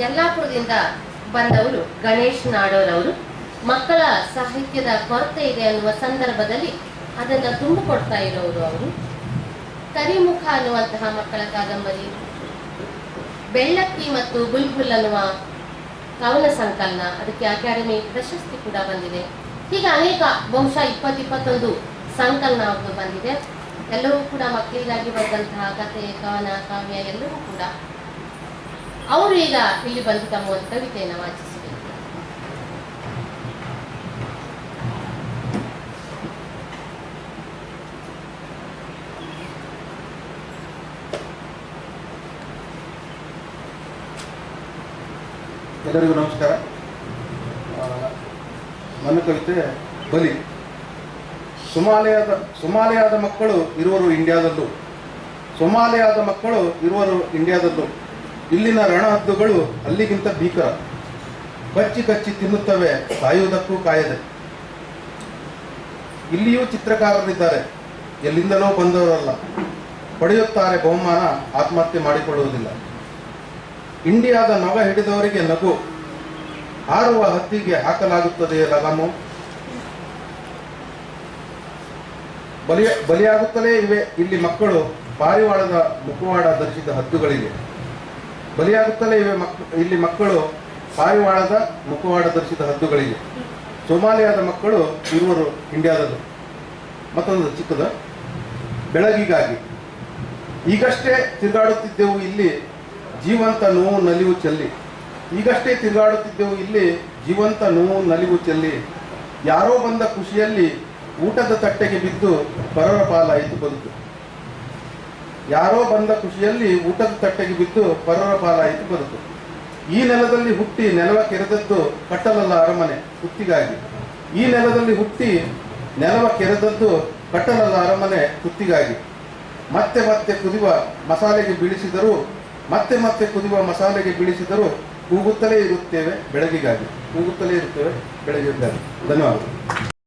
ಯಲ್ಲಾಪುರದಿಂದ ಬಂದವರು ಗಣೇಶ್ ನಾಡೋರವರು ಮಕ್ಕಳ ಸಾಹಿತ್ಯದ ಕೊರತೆ ಇದೆ ಅನ್ನುವ ಸಂದರ್ಭದಲ್ಲಿ ಅದನ್ನು ತುಂಬಿಕೊಡ್ತಾ ಇರೋರು ಅವರು. ಕರಿಮುಖ ಅನ್ನುವಂತಹ ಮಕ್ಕಳ ಕಾದಂಬರಿ, ಬೆಳ್ಳಕ್ಕಿ ಮತ್ತು ಬುಲ್ಬುಲ್ ಅನ್ನುವ ಕವನ ಸಂಕಲನ, ಅದಕ್ಕೆ ಅಕಾಡೆಮಿ ಪ್ರಶಸ್ತಿ ಕೂಡ ಬಂದಿದೆ. ಹೀಗೆ ಅನೇಕ ಬಹುಶಃ 20-21 ಸಂಕಲನ ಅವ್ರದ್ದು ಬಂದಿದೆ. ಎಲ್ಲವೂ ಕೂಡ ಮಕ್ಕಳಿಗಾಗಿ ಬಂದಂತಹ ಕಥೆ, ಕವನ, ಕಾವ್ಯ ಎಲ್ಲವೂ ಕೂಡ. ಅವರು ಈಗ ಇಲ್ಲಿ ಬಂದು ತಮ್ಮ ಒಂದು ಕವಿತೆಯನ್ನು ವಾಚಿಸಿದರು. ಎಲ್ಲರಿಗೂ ನಮಸ್ಕಾರ. ನನ್ನ ಕವಿತೆ ಬಲಿ. ಸೊಮಾಲಿಯಾದ ಮಕ್ಕಳು ಇರುವರು ಇಂಡಿಯಾದಲ್ಲೂ, ಸೊಮಾಲಿಯಾದ ಮಕ್ಕಳು ಇರುವರು ಇಂಡಿಯಾದಲ್ಲೂ. ಇಲ್ಲಿನ ರಣಹದ್ದುಗಳು ಅಲ್ಲಿಗಿಂತ ಭೀಕರ, ಕಚ್ಚಿ ಕಚ್ಚಿ ತಿನ್ನುತ್ತವೆ ಸಾಯುವುದಕ್ಕೂ ಕಾಯದೆ. ಇಲ್ಲಿಯೂ ಚಿತ್ರಕಾರರಿದ್ದಾರೆ, ಎಲ್ಲಿಂದಲೋ ಬಂದವರಲ್ಲ. ಪಡೆಯುತ್ತಾರೆ ಬಹುಮಾನ, ಆತ್ಮಹತ್ಯೆ ಮಾಡಿಕೊಳ್ಳುವುದಿಲ್ಲ. ಇಂಡಿಯಾದ ನೊಗ ಹಿಡಿದವರಿಗೆ ನಗು, ಹಾರುವ ಹತ್ತಿಗೆ ಹಾಕಲಾಗುತ್ತದೆ ಲಗಾಮು. ಬಲಿಯಾಗುತ್ತಲೇ ಇವೆ ಇಲ್ಲಿ ಮಕ್ಕಳು ಪಾರಿವಾಳದ ಮುಖವಾಡ ಧರಿಸಿದ ಹದ್ದುಗಳಿಗೆ. ಬಲಿಯಾಗುತ್ತಲೇ ಇವೆ ಇಲ್ಲಿ ಮಕ್ಕಳು ಪಾರಿವಾಳದ ಮುಖವಾಡ ಧರಿಸಿದ ಹದ್ದುಗಳಿಗೆ. ಸೊಮಾಲಿಯಾದ ಮಕ್ಕಳು ಇರುವರು ಇಂಡಿಯಾದಲ್ಲೂ. ಮತ್ತೊಂದು ಚಿಕ್ಕದ ಬೆಳಗಿಗಾಗಿ. ಈಗಷ್ಟೇ ತಿರುಗಾಡುತ್ತಿದ್ದೆವು ಇಲ್ಲಿ ಜೀವಂತ ನೋವು ನಲಿವು ಚೆಲ್ಲಿ. ಈಗಷ್ಟೇ ತಿರುಗಾಡುತ್ತಿದ್ದೆವು ಇಲ್ಲಿ ಜೀವಂತ ನೋವು ನಲಿವು ಚೆಲ್ಲಿ. ಯಾರೋ ಬಂದ ಖುಷಿಯಲ್ಲಿ ಊಟದ ತಟ್ಟೆಗೆ ಬಿದ್ದು ಪರರ ಪಾಲಾಯಿತು ಬದುಕು. ಯಾರೋ ಬಂದ ಖುಷಿಯಲ್ಲಿ ಊಟದ ತಟ್ಟೆಗೆ ಬಿದ್ದು ಪರರ ಪಾಲಾಯಿತು ಬದುಕು. ಈ ನೆಲದಲ್ಲಿ ಹುಟ್ಟಿ ನೆಲವ ಕೆರೆದದ್ದು ಕಟ್ಟಲಲ್ಲ ಅರಮನೆ ಕುತ್ತಿಗಾಗಿ. ಈ ನೆಲದಲ್ಲಿ ಹುಟ್ಟಿ ನೆಲವ ಕೆರೆದದ್ದು ಕಟ್ಟಲಲ್ಲ ಅರಮನೆ ಕುತ್ತಿಗಾಗಿ. ಮತ್ತೆ ಮತ್ತೆ ಕುದಿವ ಮಸಾಲೆಗೆ ಬೀಳಿಸಿದರೂ, ಮತ್ತೆ ಮತ್ತೆ ಕುದಿಯುವ ಮಸಾಲೆಗೆ ಬೀಳಿಸಿದರೂ ಕೂಗುತ್ತಲೇ ಇರುತ್ತೇವೆ ಬೆಳಗಿಗಾಗಿ. ಕೂಗುತ್ತಲೇ ಇರುತ್ತೇವೆ ಬೆಳಗಿಗಾಗಿ. ಧನ್ಯವಾದಗಳು.